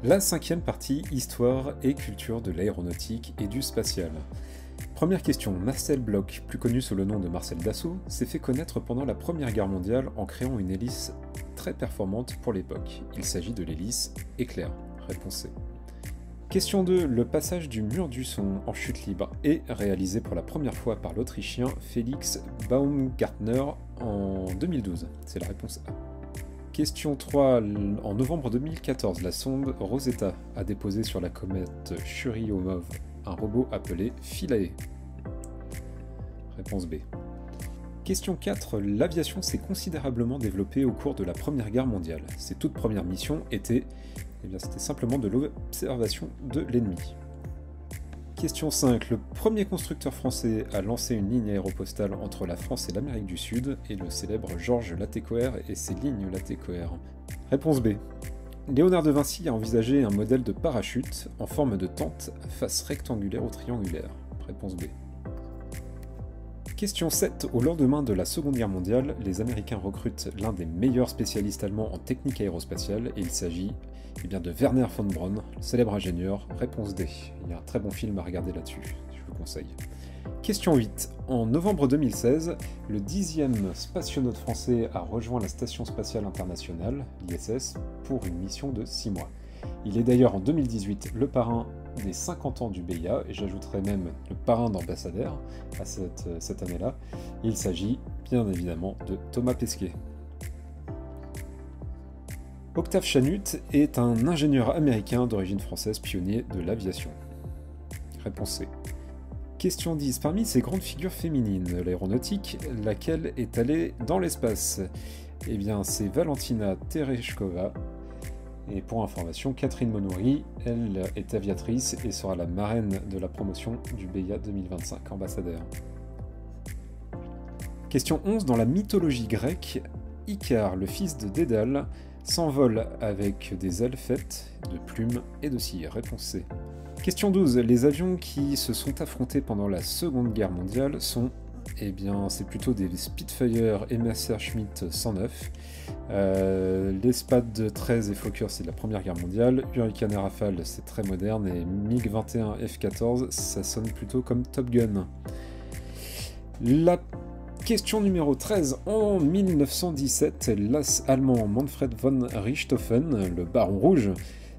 La cinquième partie, histoire et culture de l'aéronautique et du spatial. Première question, Marcel Bloch, plus connu sous le nom de Marcel Dassault, s'est fait connaître pendant la Première Guerre mondiale en créant une hélice très performante pour l'époque. Il s'agit de l'hélice Éclair. Réponse C. Question 2, le passage du mur du son en chute libre est réalisé pour la première fois par l'Autrichien Felix Baumgartner en 2012. C'est la réponse A. Question 3, en novembre 2014, la sonde Rosetta a déposé sur la comète Churyumov un robot appelé Philae. Réponse B. Question 4, l'aviation s'est considérablement développée au cours de la Première Guerre mondiale. Ses toutes premières missions étaient, c'était simplement de l'observation de l'ennemi. Question 5, le premier constructeur français à lancer une ligne aéropostale entre la France et l'Amérique du Sud est le célèbre Georges Latécoère et ses lignes Latécoère. Réponse B. Léonard de Vinci a envisagé un modèle de parachute en forme de tente à face rectangulaire ou triangulaire. Réponse B. Question 7. Au lendemain de la Seconde Guerre mondiale, les Américains recrutent l'un des meilleurs spécialistes allemands en technique aérospatiale et il s'agit de Werner von Braun, le célèbre ingénieur. Réponse D. Il y a un très bon film à regarder là-dessus, je vous conseille. Question 8. En novembre 2016, le 10e spationaute français a rejoint la Station spatiale internationale, l'ISS, pour une mission de 6 mois. Il est d'ailleurs en 2018 le parrain des 50 ans du BIA, et j'ajouterai même le parrain d'ambassadeur à cette année-là. Il s'agit bien évidemment de Thomas Pesquet. Octave Chanute est un ingénieur américain d'origine française pionnier de l'aviation. Réponse C. Question 10. Parmi ces grandes figures féminines de l'aéronautique, laquelle est allée dans l'espace? Eh bien, c'est Valentina Tereshkova. Et pour information, Catherine Monouri, elle est aviatrice et sera la marraine de la promotion du BIA 2025 ambassadeur. Question 11. Dans la mythologie grecque, Icare, le fils de Dédale, s'envole avec des ailes faites de plumes et de cire. Réponse C. Question 12. Les avions qui se sont affrontés pendant la Seconde Guerre mondiale sont, c'est plutôt des Spitfire et Messerschmitt 109. Les Spad 13 et Fokker, c'est de la Première Guerre mondiale. Hurricane et Rafale, c'est très moderne. Et MiG-21 F-14, ça sonne plutôt comme Top Gun. La question numéro 13. En 1917, l'Allemand Manfred von Richthofen, le Baron Rouge,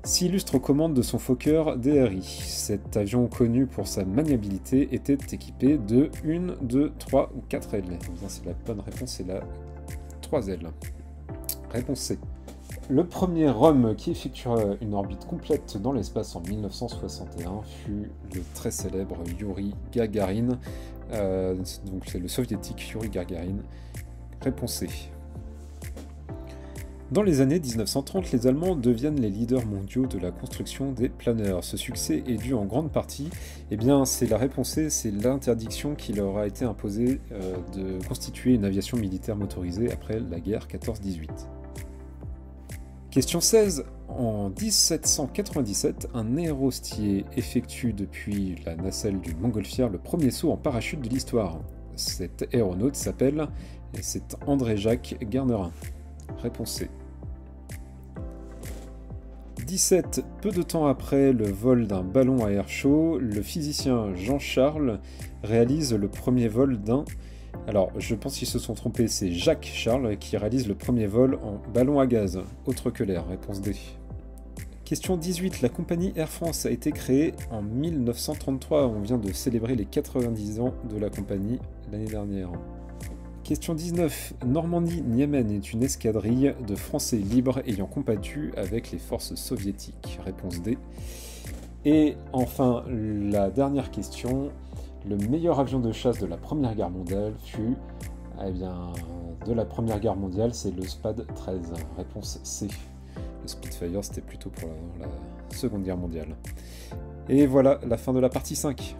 s'illustre aux commandes de son Fokker DRI. Cet avion connu pour sa maniabilité était équipé de 1, 2, 3 ou 4 ailes. C'est la bonne réponse, c'est la 3 ailes. Réponse C. Le premier homme qui effectua une orbite complète dans l'espace en 1961 fut le très célèbre Yuri Gagarin. Donc c'est le soviétique Yuri Gagarin. Réponse C. Dans les années 1930, les Allemands deviennent les leaders mondiaux de la construction des planeurs. Ce succès est dû en grande partie, c'est la réponse C, c'est l'interdiction qui leur a été imposée de constituer une aviation militaire motorisée après la guerre 14-18. Question 16. En 1797, un aérostier effectue depuis la nacelle d'une montgolfière le premier saut en parachute de l'histoire. Cet aéronaute s'appelle, c'est André-Jacques Garnerin. Réponse C. 17. Peu de temps après le vol d'un ballon à air chaud, le physicien Jean-Charles réalise le premier vol d'un... Alors, je pense qu'ils se sont trompés, c'est Jacques Charles qui réalise le premier vol en ballon à gaz, autre que l'air. Réponse D. Question 18. La compagnie Air France a été créée en 1933. On vient de célébrer les 90 ans de la compagnie l'année dernière. Question 19. Normandie-Niemen est une escadrille de Français libres ayant combattu avec les forces soviétiques. Réponse D. Et enfin, la dernière question. Le meilleur avion de chasse de la Première Guerre mondiale fut... de la Première Guerre mondiale, c'est le Spad 13. Réponse C. Le Spitfire, c'était plutôt pour la Seconde Guerre mondiale. Et voilà, la fin de la partie 5.